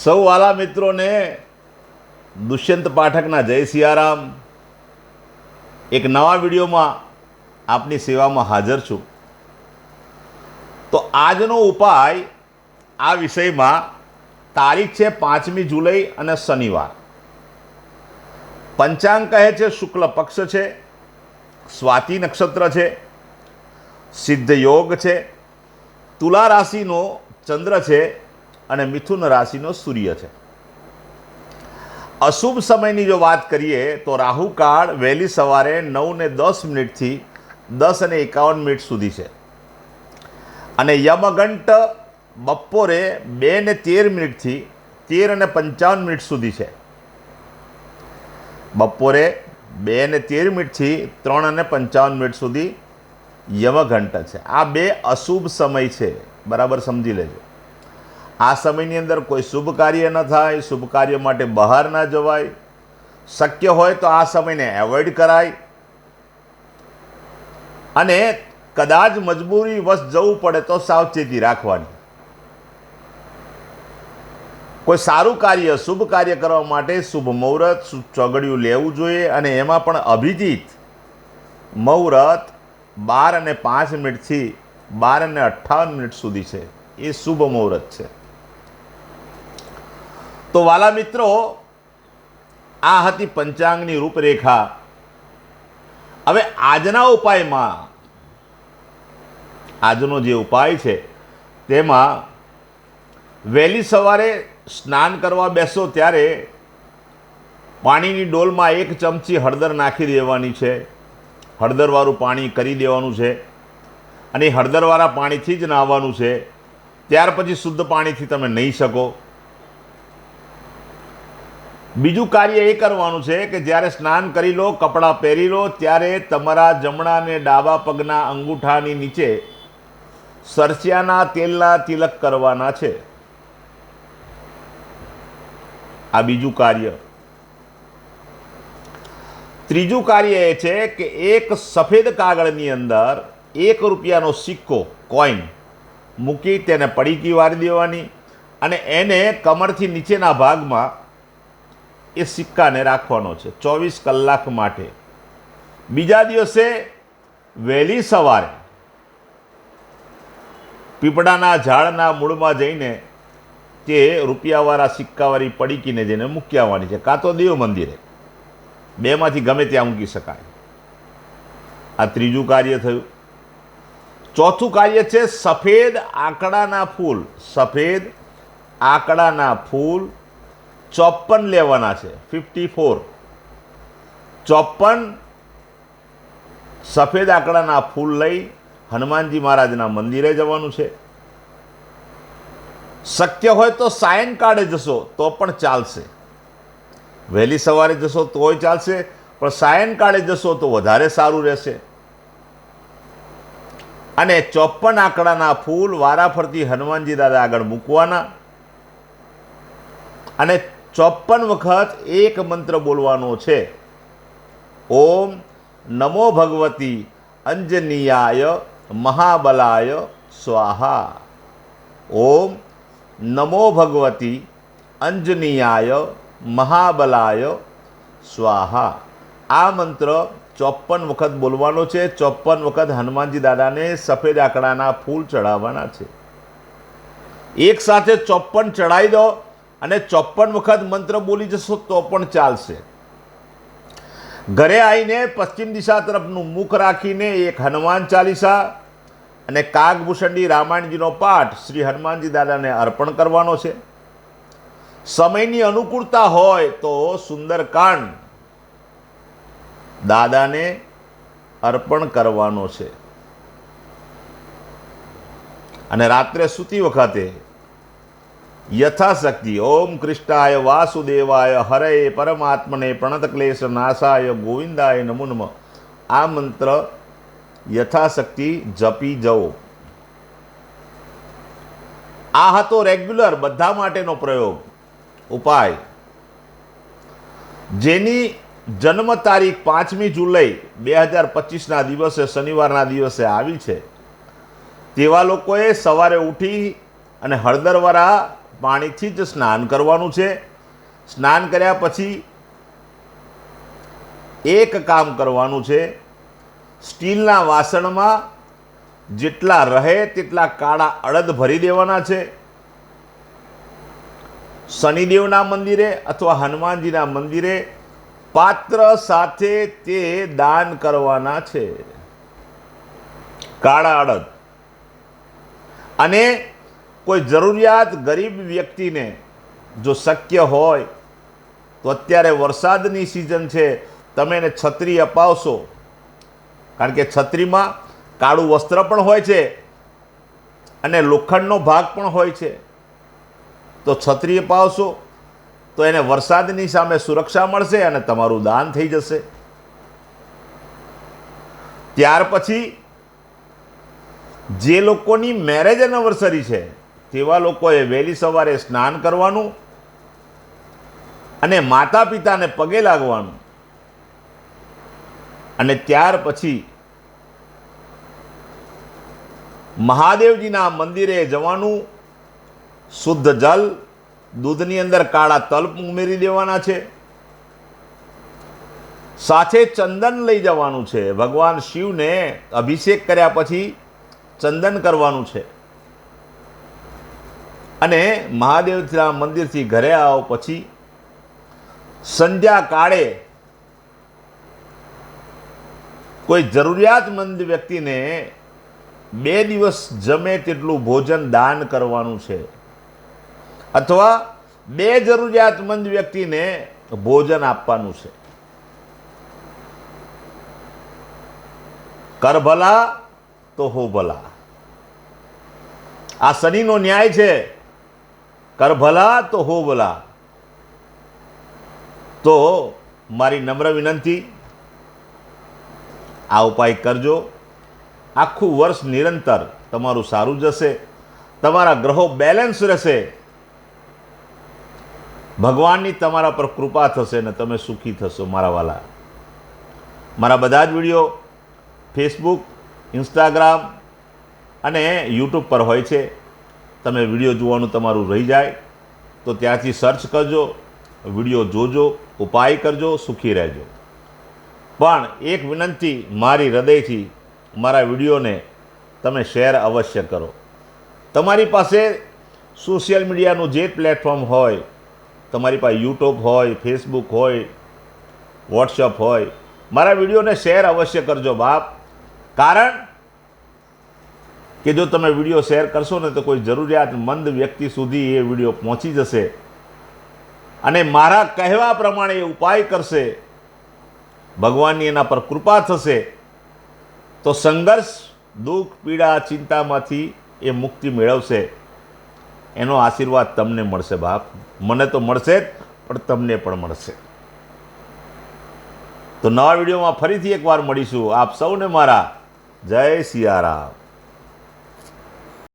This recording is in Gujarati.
સૌ વાલા મિત્રોને દુષ્યંત પાઠકના જય સિયારામ. એક નવા વિડીયોમાં આપની સેવામાં હાજર છું. તો આજનો ઉપાય આ વિષયમાં તારીખ છે 5મી જુલાઈ અને શનિવાર. પંચાંગ કહે છે શુક્લ પક્ષ છે, સ્વાતિ નક્ષત્ર છે, સિદ્ધ યોગ છે, તુલા રાશિનો ચંદ્ર છે અને મિથુન રાશિનો સૂર્ય છે. અશુભ સમયની જો વાત કરીએ તો રાહુકાળ વહેલી સવારે 9:10 થી 10:51 સુધી છે અને યમઘંટ બપોરે 2:13 થી 13:55 સુધી છે. બપોરે 2:13 થી 3:55 સુધી યમઘંટ છે. આ બે અશુભ સમય છે, બરાબર સમજી લેજો. આ સમયની અંદર કોઈ શુભ કાર્ય ન થાય, શુભ કાર્ય માટે બહાર ના જવાય. શક્ય હોય તો આ સમયને એવોઇડ કરાય અને કદાચ મજબૂરી વશ જવું પડે તો સાવચેતી રાખવાની. કોઈ સારું કાર્ય, શુભ કાર્ય કરવા માટે શુભ મુહૂર્ત, શુભ ચોઘડિયું લેવું જોઈએ અને એમાં પણ અભિજીત મુહૂર્ત 12:05 થી 12:58 સુધી છે. એ શુભ મુહૂર્ત છે. તો વાલા મિત્રો, આ હતી પંચાંગની રૂપરેખા. હવે આજના ઉપાયમાં, આજનો જે ઉપાય છે તેમાં વહેલી સવારે સ્નાન કરવા બેસો ત્યારે પાણીની ડોલમાં 1 ચમચી હળદર નાખી દેવાની છે. હળદરવાળું પાણી કરી દેવાનું છે અને હળદરવાળા પાણીથી જ નહાવાનું છે. ત્યાર પછી શુદ્ધ પાણીથી તમે નહીં શકો. બીજું કાર્ય એ કરવાનું છે કે જ્યારે સ્નાન કરી લો, કપડાં પહેરી લો, ત્યારે તમારા જમણા અને ડાબા પગના અંગૂઠાની નીચે સરસિયાના તેલના તિલક કરવાના છે. આ બીજું કાર્ય. ત્રીજું કાર્ય એ છે કે એક સફેદ કાગળની અંદર 1 રૂપિયાનો સિક્કો, કોઈન મૂકી તેને પડીકી વાળી દેવાની અને એને કમરથી નીચેના ભાગમાં એ સિક્કાને રાખવાનો છે 24 કલાક માટે. બીજા દિવસે વહેલી સવારે પીપળાના ઝાડના મૂળમાં જઈને તે રૂપિયાવાળા સિક્કાવાળી પડીકીને જઈને મૂકી આવવાની છે, કાં તો દેવ મંદિરે. બેમાંથી ગમે ત્યાં મૂકી શકાય. આ ત્રીજું કાર્ય થયું. ચોથું કાર્ય છે સફેદ આંકડાના ફૂલ. સફેદ આંકડાના ફૂલ 54 લેવાના છે. 54 સફેદ આંકડાના ફૂલ લઈ હનુમાનજી મહારાજના મંદિરે જવાનું છે. શક્ય હોય તો સાયંકાળે જશો તો પણ ચાલશે. વહેલી સવારે જશો તોય ચાલશે, પણ સાયંકાળે જશો તો વધારે સારું રહેશે. અને 54 આંકડાના ફૂલ વારાફરતી હનુમાનજી દાદા આગળ મૂકવાના અને 54 વખત એક મંત્ર બોલવાનો છે. ઓમ નમો ભગવતી અંજનીયાય મહાબલાય સ્વાહા. ઓમ નમો ભગવતી અંજનીયાય મહાબલાય સ્વાહા. આ મંત્ર 54 વખત બોલવાનો છે. 54 વખત હનુમાનજી દાદાને સફેદ આંકડાના ફૂલ ચડાવવાના છે. એક સાથે 54 ચડાવી દો અને 54 વખત મંત્ર બોલી જશો તો પણ ચાલશે. ઘરે આવીને પશ્ચિમ દિશા તરફનું મુખ રાખીને એક હનુમાન ચાલીસા અને કાગભૂષણની રામાયણજીનો પાઠ શ્રી હનુમાનજી દાદાને અર્પણ કરવાનો છે. સમયની અનુકૂળતા હોય તો સુંદરકાંડ દાદાને અર્પણ કરવાનો છે. અને રાત્રે સૂતી વખતે યથાશક્તિ ઓમ કૃષ્ણાય વાસુદેવાય હરે પરમાત્મને પ્રણત ક્લેશ નાશાય ગોવિંદાય નમો નમઃ આ મંત્ર યથાશક્તિ જપી જવો. આ હતો રેગ્યુલર બધા માટેનો પ્રયોગ, ઉપાય. જેની જન્મ તારીખ 5મી જુલાઈ 2025ના દિવસે, શનિવારના દિવસે આવી છે, તેવા લોકોએ સવારે ઉઠી અને હળદરવાળા પાણીથી જ સ્નાન કરવાનું છે. સ્નાન કર્યા પછી એક કામ કરવાનું છે. સ્ટીલના વાસણમાં જેટલા રહે તેટલા કાળા અડદ ભરી દેવાના છે. શનિદેવના મંદિરે અથવા હનુમાનજીના મંદિરે પાત્ર સાથે તે દાન કરવાના છે, કાળા અડદ. અને કોઈ જરૂરિયાત ગરીબ વ્યક્તિને જો શક્ય હોય તો અત્યારે વરસાદની સિઝન છે, તમે એને છત્રી અપાવશો, કારણ કે છત્રીમાં કાળું વસ્ત્ર પણ હોય છે અને લોખંડનો ભાગ પણ હોય છે. તો છત્રી અપાવશો તો એને વરસાદની સામે સુરક્ષા મળશે અને તમારું દાન થઈ જશે. ત્યાર પછી જે લોકોની મેરેજ એનિવર્સરી છે તેવા લોકોએ વહેલી સવારે સ્નાન કરવાનું અને માતા પિતાને પગે લાગવાનું. અને ત્યાર પછી મહાદેવજીના મંદિરે જવાનું. શુદ્ધ જલ, દૂધની અંદર કાળા તલ ઉમેરી દેવાના છે. સાથે ચંદન લઈ જવાનું છે. ભગવાન શિવને અભિષેક કર્યા પછી ચંદન કરવાનું છે. અને મહાદેવના મંદિરથી ઘરે આવો પછી સંધ્યાકાળે કોઈ જરૂરિયાતમંદ વ્યક્તિને 2 દિવસ જમે તેટલું ભોજન દાન કરવાનું છે, અથવા 2 જરૂરિયાતમંદ વ્યક્તિને ભોજન આપવાનું છે. કર ભલા તો હો ભલા. આ શનિનો ન્યાય છે. કર ભલા તો હો ભલા. તો મારી નમ્ર વિનંતી, આ ઉપાય કરજો. આખું વર્ષ નિરંતર તમારું સારું જશે. તમારા ગ્રહો બેલેન્સ રહેશે. ભગવાનની તમારા પર કૃપા થશે અને તમે સુખી થશો. મારા વાલા, મારા બધા જ વિડીયો ફેસબુક, ઇન્સ્ટાગ્રામ અને યુટ્યુબ પર હોય છે. તમે વિડીયો જોવાનું તમારું રહી જાય તો ત્યાંથી સર્ચ કરજો, વિડીયો જોજો, ઉપાય કરજો, સુખી રહેજો. પણ એક વિનંતી મારી હૃદયથી, મારા વિડીયોને તમે શેર અવશ્ય કરો. તમારી પાસે સોશિયલ મીડિયાનું જે પ્લેટફોર્મ હોય, તમારી પાસે યુટ્યુબ હોય, ફેસબુક હોય, વોટ્સઅપ હોય, મારા વિડીયોને શેર અવશ્ય કરજો બાપ. કારણ કે જો તમે વિડીયો શેર કરશો ને તો કોઈ જરૂરિયાતમંદ વ્યક્તિ સુધી એ વિડીયો પહોંચી જશે અને મારા કહેવા પ્રમાણે એ ઉપાય કરશે. ભગવાનની એના પર કૃપા થશે તો સંઘર્ષ, દુઃખ, પીડા, ચિંતામાંથી એ મુક્તિ મેળવશે. એનો આશીર્વાદ તમને મળશે બાપ. મને તો મળશે જ, પણ તમને પણ મળશે. તો નવા વિડીયોમાં ફરીથી એકવાર મળીશું. આપ સૌને મારા જય સિયારામ.